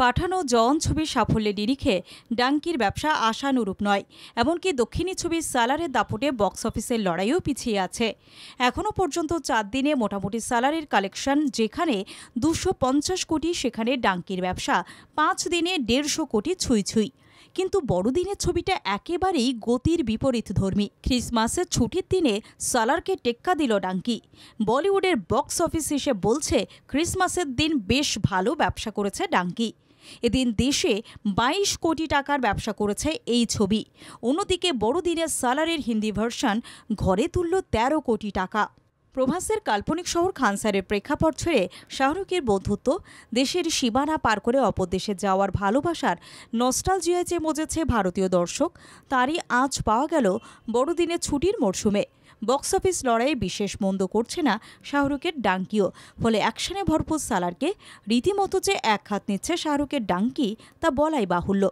পাঠানো জন ছবির সাফল্যের নিরিখে ডাঙ্কির ব্যবসা আশানুরূপ নয়। এমনকি দক্ষিণী ছবির সালারের দাপটে বক্স অফিসের লড়াইও পিছিয়ে আছে। এখনও পর্যন্ত 4 দিনে মোটামুটি সালারের কালেকশন যেখানে 250 কোটি, সেখানে ডাঙ্কির ব্যবসা 5 দিনে 150 কোটি ছুঁই ছুঁই। কিন্তু বড়দিনের ছবিটা একেবারেই গতির বিপরীতধর্মী। ক্রিসমাসের ছুটির দিনে সালারকে টেক্কা দিল ডাঙ্কি। বলিউডের বক্স অফিস এসে বলছে ক্রিসমাসের দিন বেশ ভালো ব্যবসা করেছে ডাঙ্কি। এদিন দেশে 22 কোটি টাকার ব্যবসা করেছে এই ছবি। অন্যদিকে বড়দিনের সালারের হিন্দি ভার্সন ঘরে তুলল 13 কোটি টাকা। প্রভাসের কাল্পনিক শহর খানসারের প্রেক্ষাপট ছেড়ে শাহরুখের বন্ধুত্ব, দেশের সীমানা পার করে অপর দেশে যাওয়ার ভালোবাসার নস্টালজিয়ায় যে মজেছে ভারতীয় দর্শক, তারই আঁচ পাওয়া গেল বড়দিনের ছুটির মরশুমে। বক্স অফিস লড়াইয়ে বিশেষ মন্দ করছে না শাহরুখের ডাঙ্কিও। ফলে অ্যাকশনে ভরপুর সালারকে রীতিমতো যে এক হাত নিচ্ছে শাহরুখের ডাঙ্কি, তা বলাই বাহুল্য।